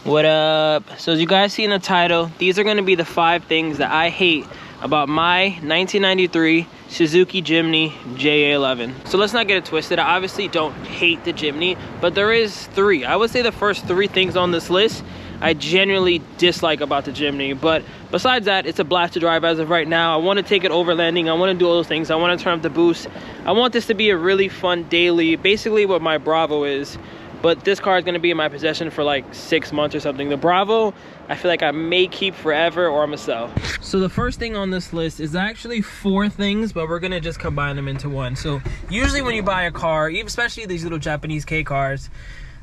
What up? So as you guys see in the title, these are going to be the 5 things that I hate about my 1993 Suzuki Jimny JA11. So let's not get it twisted. I obviously don't hate the Jimny, but there is 3. I would say the first 3 things on this list I genuinely dislike about the Jimny. But besides that, it's a blast to drive as of right now. I want to take it overlanding. I want to do all those things. I want to turn up the boost. I want this to be a really fun daily, basically what my Bravo is. But this car is going to be in my possession for like 6 months or something. The Bravo, I feel like I may keep forever or I'm going to sell. So the first thing on this list is actually 4 things, but we're going to just combine them into one. So usually when you buy a car, especially these little Japanese K cars,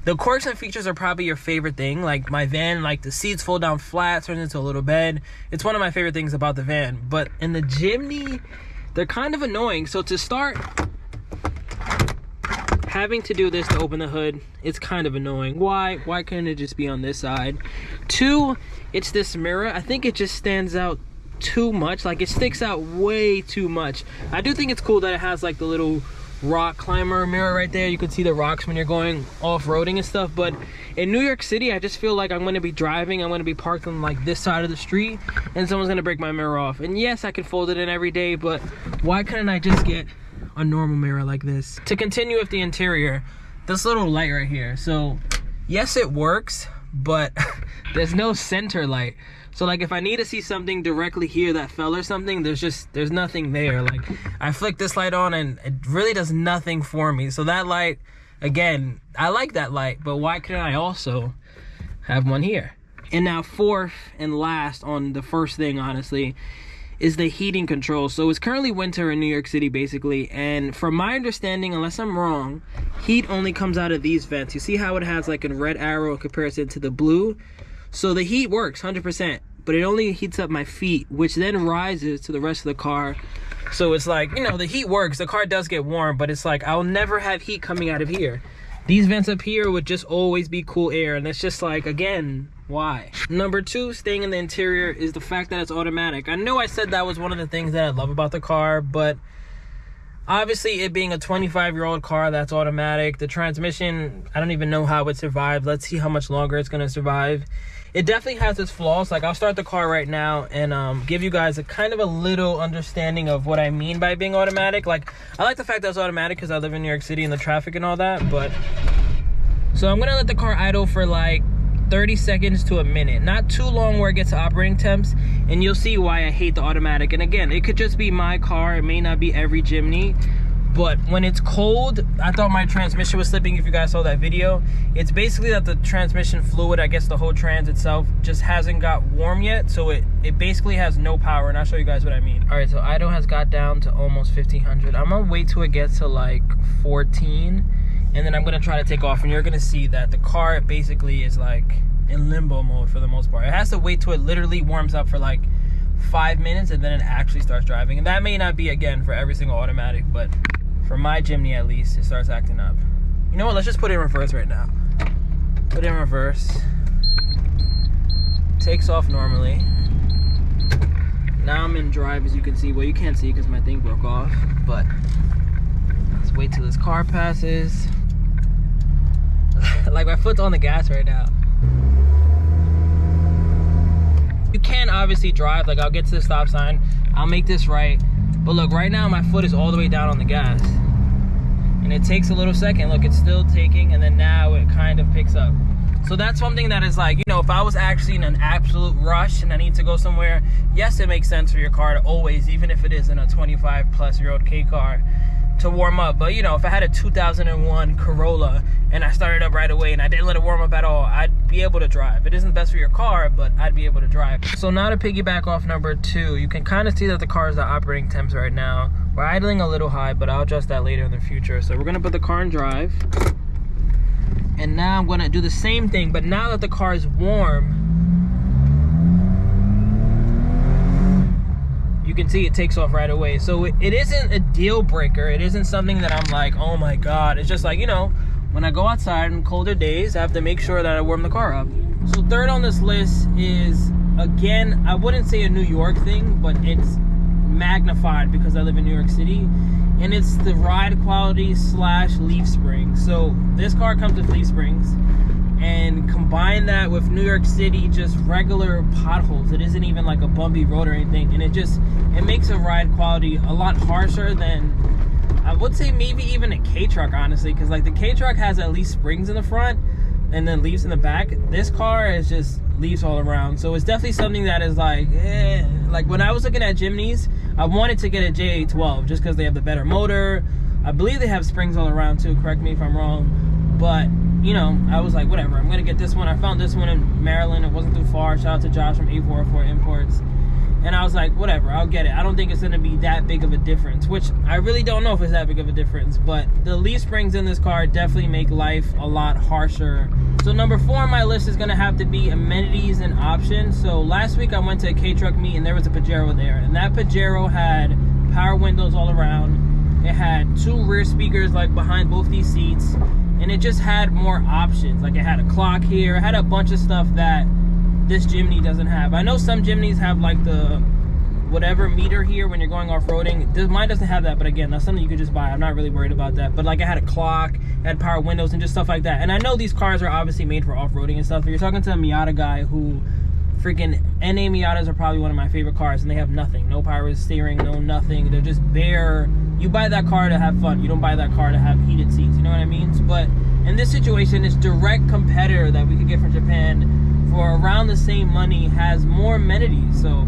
the quirks and features are probably your favorite thing. Like my van, like the seats fold down flat, turns into a little bed. It's one of my favorite things about the van. But in the Jimny, they're kind of annoying. So to start, having to do this to open the hood, it's kind of annoying. Why couldn't it just be on this side? 2, it's this mirror. I think it just stands out too much. Like it sticks out way too much. I do think it's cool that it has like the little rock climber mirror right there. You can see the rocks when you're going off-roading and stuff. But in New York City, I just feel like I'm going to be driving, I'm going to be parked on like this side of the street, and someone's going to break my mirror off. And yes, I can fold it in every day, but why couldn't I just get a normal mirror like this? To continue with the interior, this little light right here, so yes, it works, but there's no center light. So like if I need to see something directly here that fell or something, there's nothing there. Like I flick this light on and it really does nothing for me. So that light, again, I like that light, but why couldn't I also have one here? And now 4th and last on the first thing, honestly, is the heating control. So it's currently winter in New York City basically, and from my understanding, unless I'm wrong, heat only comes out of these vents. You see how it has like a red arrow in comparison to the blue? So the heat works 100%, but it only heats up my feet, which then rises to the rest of the car. So it's like, you know, the heat works, the car does get warm, but it's like I'll never have heat coming out of here. These vents up here would just always be cool air, and it's just like, again, why? Number 2, staying in the interior, is the fact that it's automatic. I know I said that was one of the things that I love about the car, but obviously it being a 25-year-old car that's automatic, the transmission, I don't even know how it survived. Let's see how much longer it's going to survive. It definitely has its flaws. Like I'll start the car right now and give you guys a kind of a little understanding of what I mean by being automatic. Like I like the fact that it's automatic because I live in New York City and the traffic and all that. But so I'm gonna let the car idle for like 30 seconds to a minute, not too long where it gets to operating temps, and you'll see why I hate the automatic. And again, it could just be my car, it may not be every Jimny, but when it's cold, I thought my transmission was slipping. If you guys saw that video, it's basically that the transmission fluid, I guess the whole trans itself, just hasn't got warm yet, so it basically has no power, and I'll show you guys what I mean. All right, so idle has got down to almost 1500. I'm gonna wait till it gets to like 14, and then I'm gonna try to take off, and you're gonna see that the car basically is like in limbo mode for the most part. It has to wait till it literally warms up for like 5 minutes, and then it actually starts driving. And that may not be, again, for every single automatic, but for my Jimny at least, it starts acting up. You know what, let's just put it in reverse right now. Put it in reverse. Takes off normally. Now I'm in drive, as you can see. Well, you can't see because my thing broke off, but let's wait till this car passes. Like my foot's on the gas right now. You can obviously drive, like I'll get to the stop sign, I'll make this right, but look, right now my foot is all the way down on the gas, and it takes a little second. Look, it's still taking, and then now it kind of picks up. So that's something that is like, you know, if I was actually in an absolute rush and I need to go somewhere, yes, it makes sense for your car to always, even if it isn't a 25-plus-year-old K car, to warm up. But you know, if I had a 2001 Corolla and I started up right away and I didn't let it warm up at all, I'd be able to drive. It isn't best for your car, but I'd be able to drive. So now to piggyback off number 2, you can kind of see that the car is at operating temps right now. We're idling a little high, but I'll adjust that later in the future. So we're gonna put the car in drive, and now I'm gonna do the same thing, but now that the car is warm, you can see it takes off right away. So it isn't a deal breaker. It isn't something that I'm like, oh my God. It's just like, you know, when I go outside on colder days, I have to make sure that I warm the car up. So 3rd on this list is, again, I wouldn't say a New York thing, but it's magnified because I live in New York City, and it's the ride quality / leaf springs. So this car comes with leaf springs, and combine that with New York City, just regular potholes. It isn't even like a bumpy road or anything, and it makes a ride quality a lot harsher than, I would say, maybe even a K-Truck, honestly, because like the K-Truck has at least springs in the front and then leaves in the back. This car is just leaves all around. So it's definitely something that is like, like when I was looking at Jimnys, I wanted to get a J12 just because they have the better motor. I believe they have springs all around too, correct me if I'm wrong, but you know, I was like, whatever, I'm gonna get this one. I found this one in Maryland. It wasn't too far. Shout out to Josh from A404 Imports. And I was like, whatever, I'll get it. I don't think it's gonna be that big of a difference, which I really don't know if it's that big of a difference, but the leaf springs in this car definitely make life a lot harsher. So number 4 on my list is gonna have to be amenities and options. So last week I went to a K-Truck meet and there was a Pajero there, and that Pajero had power windows all around. It had 2 rear speakers like behind both these seats, and it just had more options. Like it had a clock here, it had a bunch of stuff that this Jimny doesn't have. I know some Jimnys have like the whatever meter here when you're going off-roading. Mine doesn't have that, but again, that's something you could just buy. I'm not really worried about that. But like it had a clock, it had power windows and just stuff like that. And I know these cars are obviously made for off-roading and stuff, but you're talking to a Miata guy who, freaking NA Miatas are probably one of my favorite cars, and they have nothing. No power steering, no nothing. They're just bare. You buy that car to have fun. You don't buy that car to have heated seats. You know what I mean? But in this situation, this direct competitor that we could get from Japan for around the same money has more amenities. So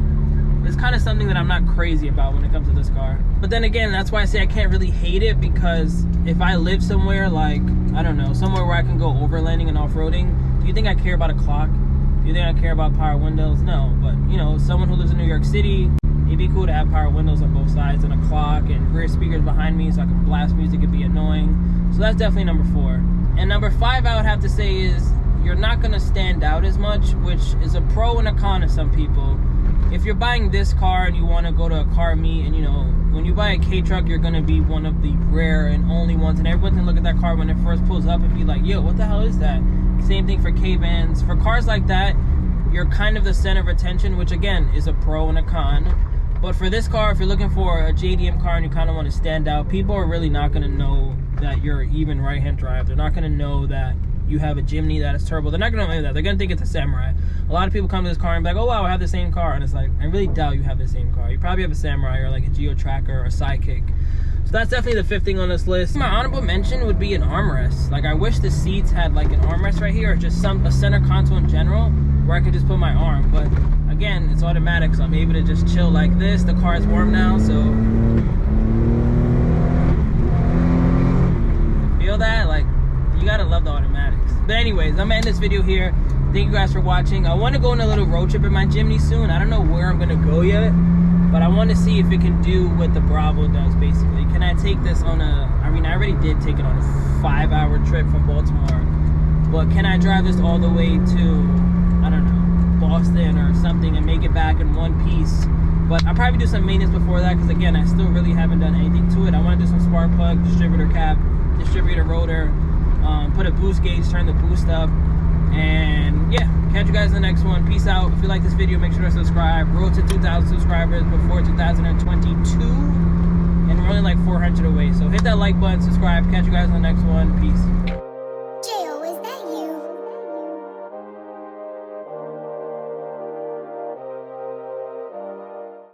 it's kind of something that I'm not crazy about when it comes to this car. But then again, that's why I say I can't really hate it, because if I live somewhere like, I don't know, somewhere where I can go overlanding and off-roading, do you think I care about a clock? Do you think I care about power windows? No. But, you know, someone who lives in New York City, it'd be cool to have power windows on both sides and a clock and rear speakers behind me so I can blast music. It'd be annoying. So that's definitely number 4. And number 5, I would have to say, is you're not going to stand out as much, which is a pro and a con to some people. If you're buying this car and you want to go to a car meet, and you know, when you buy a K-Truck, you're going to be one of the rare and only ones, and everyone can look at that car when it first pulls up and be like, yo, what the hell is that? Same thing for K-Vans. For cars like that, you're kind of the center of attention, which again is a pro and a con. But for this car, if you're looking for a JDM car and you kind of want to stand out, people are really not going to know that you're even right-hand drive. They're not going to know that you have a Jimny that is turbo. They're not going to know that. They're going to think it's a Samurai. A lot of people come to this car and be like, oh wow, I have the same car. And it's like, I really doubt you have the same car. You probably have a Samurai or like a Geo Tracker or a Sidekick. So that's definitely the 5th thing on this list. My honorable mention would be an armrest. Like, I wish the seats had like an armrest right here, or just a center console in general where I could just put my arm. But again, it's automatic, so I'm able to just chill like this. The car is warm now, so feel that? Like, you gotta love the automatics. But anyways, I'm gonna end this video here. Thank you guys for watching. I want to go on a little road trip in my Jimny soon. I don't know where I'm gonna go yet, but I want to see if it can do what the Bravo does, basically. Can I take this on I already did take it on a 5-hour trip from Baltimore, but can I drive this all the way to, I don't know, Boston or something and make it back in one piece? But I'll probably do some maintenance before that, because again, I still really haven't done anything to it. I want to do some spark plug, distributor cap, distributor rotor, put a boost gauge, turn the boost up, and yeah, catch you guys in the next one. Peace out. If you like this video, make sure to subscribe. Road to 2,000 subscribers before 2022, and we're only like 400 away, so hit that like button, subscribe. Catch you guys in the next one. Peace.